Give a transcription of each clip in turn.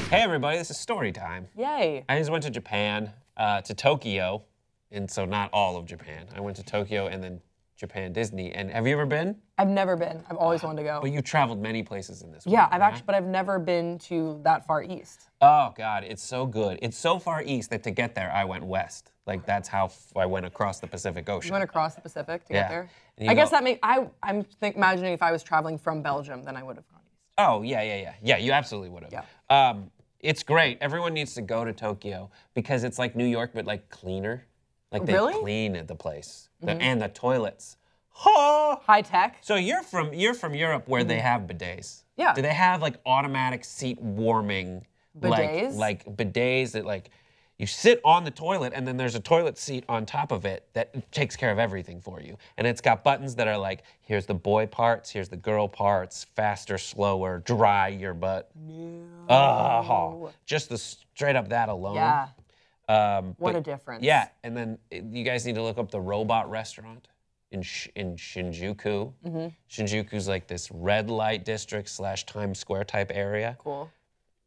Hey everybody, this is story time. Yay. I just went to Japan, to Tokyo, and so not all of Japan. I went to Tokyo and then Japan Disney. And have you ever been? I've never been. I've always wanted to go. But you traveled many places in this world. Yeah, I've never been to that far east. Oh God, it's so good. It's so far east that to get there, I went west. Like that's how I went across the Pacific Ocean. You went across the Pacific to get there? And I guess that makes, I'm imagining if I was traveling from Belgium, then I would have gone east. Oh, yeah. Yeah, you absolutely would have. Yeah. It's great. Everyone needs to go to Tokyo because it's like New York, but like cleaner. Like they Really? clean the place. And the toilets. Oh! High tech? So you're from Europe where they have bidets. Yeah. Do they have like automatic seat warming Bidets? like bidets that like you sit on the toilet and then there's a toilet seat on top of it that takes care of everything for you. And it's got buttons that are like, here's the boy parts, here's the girl parts, faster, slower, dry your butt. No. Oh, just the straight up that alone. Yeah. What a difference. Yeah, and then you guys need to look up the robot restaurant in Shinjuku. Shinjuku's like this red light district / Times Square type area. Cool.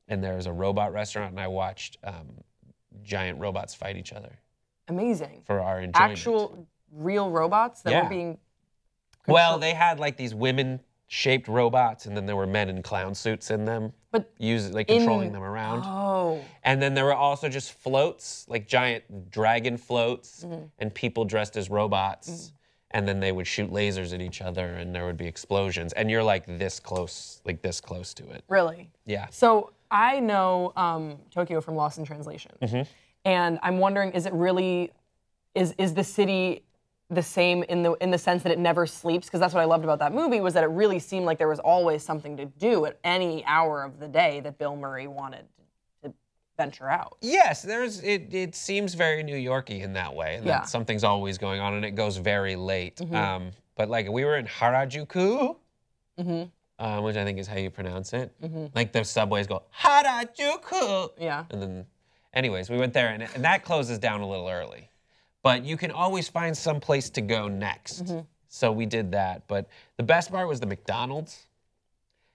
And there was a robot restaurant, and I watched giant robots fight each other. Amazing. For our enjoyment. Actual real robots that were being Well, they had like these women-shaped robots, and then there were men in clown suits in them. But controlling them around. Oh. And then there were also just floats, like giant dragon floats, and people dressed as robots. And then they would shoot lasers at each other, and there would be explosions. And you're like this close to it. Really? Yeah. So I know Tokyo from Lost in Translation. And I'm wondering, is it really, is the city the same in the sense that it never sleeps? Because that's what I loved about that movie, was that it really seemed like there was always something to do at any hour of the day that Bill Murray wanted to venture out. Yes, it seems very New Yorky in that way. That something's always going on, and it goes very late. But like we were in Harajuku, which I think is how you pronounce it. Like the subways go Harajuku. Yeah. And then, anyways, we went there, and that closes down a little early. But you can always find some place to go next. So we did that. But the best part was the Mcdonald's.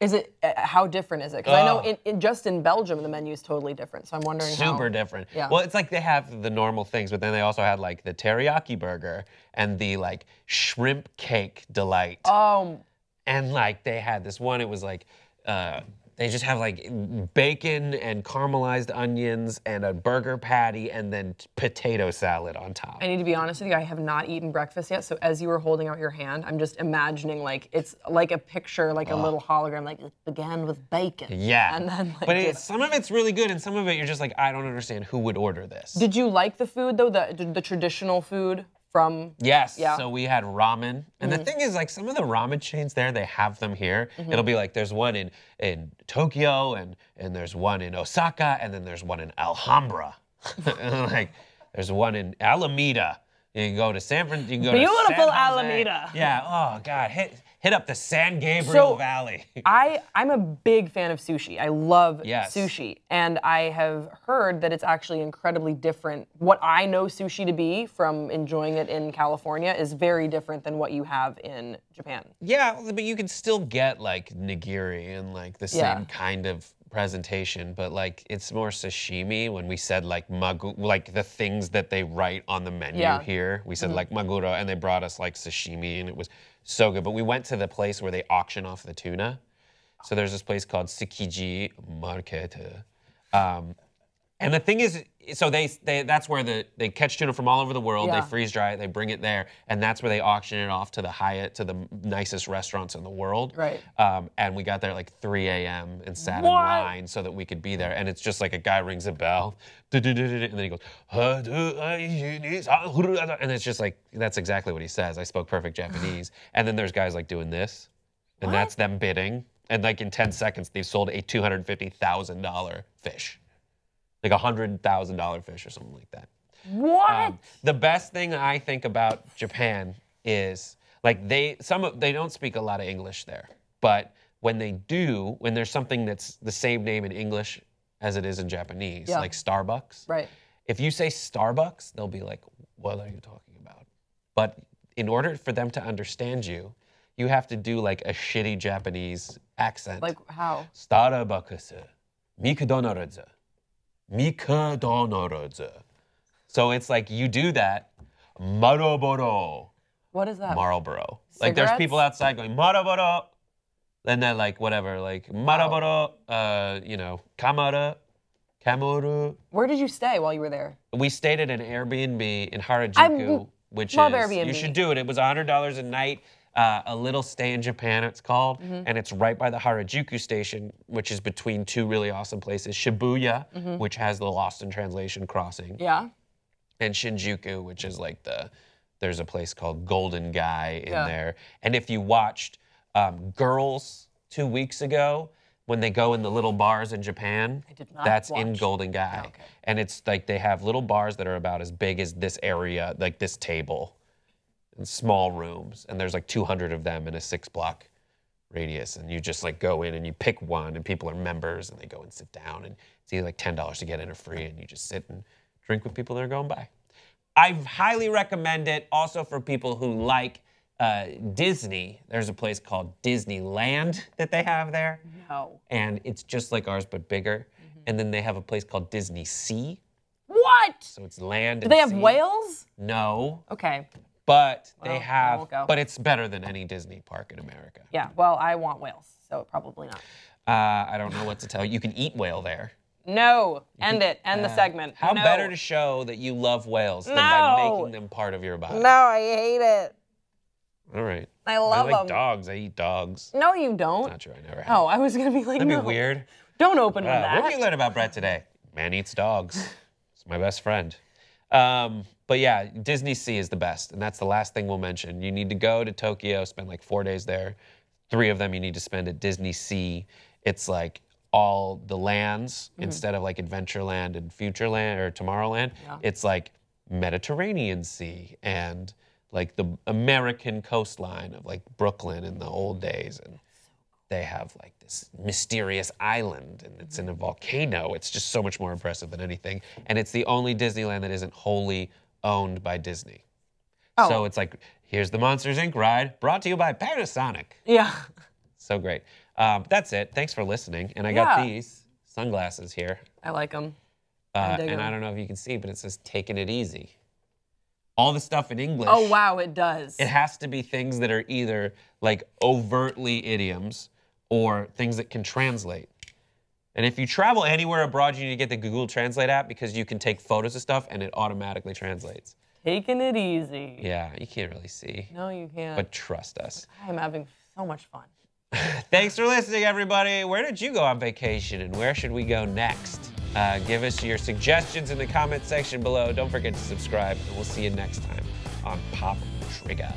Is it, how different is it? Because I know just in Belgium, the menu is totally different. So I'm wondering Super different. Yeah. Well, it's like they have the normal things, but then they also had like the teriyaki burger and the like shrimp cake delight. And like they had this one, it was like, they just have like bacon and caramelized onions and a burger patty and then potato salad on top. I need to be honest with you, I have not eaten breakfast yet, so as you were holding out your hand, I'm just imagining like, it's like a picture, like a little hologram, like it began with bacon. Yeah, and then, like, but some of it's really good and some of it you're just like, I don't understand who would order this. Did you like the food though, the traditional food? Yes, so we had ramen. And the thing is, like, some of the ramen chains there, they have them here. It'll be like, there's one in Tokyo, and there's one in Osaka, and then there's one in Alhambra. Like, there's one in Alameda. You can go to San Francisco, you can go to Beautiful San Jose. Alameda. Yeah, oh, God, hit up the San Gabriel Valley. I'm a big fan of sushi. I love sushi. And I have heard that it's actually incredibly different. What I know sushi to be from enjoying it in California is very different than what you have in Japan. Yeah, but you can still get like nigiri and like the same kind of presentation, but like it's more sashimi. When we said like like the things that they write on the menu here, we said like maguro, and they brought us like sashimi, and it was so good. But we went to the place where they auction off the tuna. So there's this place called Tsukiji Market. And the thing is, so that's where they catch tuna from all over the world. They freeze dry it, they bring it there, and that's where they auction it off to the Hyatt, to the nicest restaurants in the world. Right. And we got there at like 3 a.m. and sat in line so that we could be there. And it's just like a guy rings a bell, and then he goes, and it's just like, that's exactly what he says. I spoke perfect Japanese. And then there's guys like doing this, and that's them bidding. And like in 10 seconds, they've sold a $250,000 fish. Like $100,000 fish or something like that. What? The best thing I think about Japan is like they don't speak a lot of English there, but when they do, when there's something that's the same name in English as it is in Japanese, like Starbucks. Right. If you say Starbucks, they'll be like, "What are you talking about?" But in order for them to understand you, you have to do like a shitty Japanese accent. Like how? Starbucks. Mcdonalds. Mcdonalds. So it's like you do that. Marlboro. What is that? Marlboro. Like there's people outside going Marlboro. And then like whatever, like Marlboro, Kamuru. Where did you stay while you were there? We stayed at an Airbnb in Harajuku, which love is, Airbnb. You should do it. It was $100 a night, a little stay in Japan it's called, and it's right by the Harajuku station, which is between two really awesome places, Shibuya, which has the Lost in Translation crossing. Yeah. And Shinjuku, which is like there's a place called Golden Guy in there. And if you watched Girls 2 weeks ago, when they go in the little bars in Japan, that's in Golden Guy. Oh, okay. And it's like they have little bars that are about as big as this area, like this table, in small rooms. And there's like 200 of them in a 6-block radius. And you just like go in and you pick one, and people are members, and they go and sit down. And it's either like $10 to get in or free, and you just sit and drink with people that are going by. I highly recommend it also for people who like Disney. There's a place called Disneyland that they have there. No. And it's just like ours, but bigger. And then they have a place called Disney Sea. What? So it's land and Do they have sea. whales? No. Okay. But Well, they have, we'll go. but it's better than any Disney park in America. Yeah, well, I want whales, so probably not. I don't know what to tell you. You can eat whale there. No. End it. End the segment. How no. better to show that you love whales than by making them part of your body? No, I hate it. All right. I love like them. dogs. I eat dogs. No, you don't. Not true. I never have. Oh, I was going to be like, That'd no. be weird. Don't open with that. What did you learn about Brett today? Man eats dogs. It's my best friend. But yeah, Disney Sea is the best. And that's the last thing we'll mention. You need to go to Tokyo, spend like 4 days there. 3 of them you need to spend at Disney Sea. It's like all the lands instead of like Adventureland and Futureland or Tomorrowland. Yeah. It's like Mediterranean Sea and like the American coastline of like Brooklyn in the old days. And they have like this mysterious island and it's in a volcano. It's just so much more impressive than anything. And it's the only Disneyland that isn't wholly owned by Disney. Oh. So it's like, here's the Monsters, Inc. ride brought to you by Panasonic. Yeah. So great. That's it. Thanks for listening. And I got these sunglasses here. I like them. And I don't know if you can see, but it says taking it easy. All the stuff in English. Oh, wow, it does. It has to be things that are either like overtly idioms or things that can translate. And if you travel anywhere abroad, you need to get the Google Translate app because you can take photos of stuff and it automatically translates. Taking it easy. Yeah, you can't really see. No, you can't. But trust us. I am having so much fun. Thanks for listening, everybody. Where did you go on vacation and where should we go next? Give us your suggestions in the comment section below. Don't forget to subscribe, and we'll see you next time on Pop Trigger.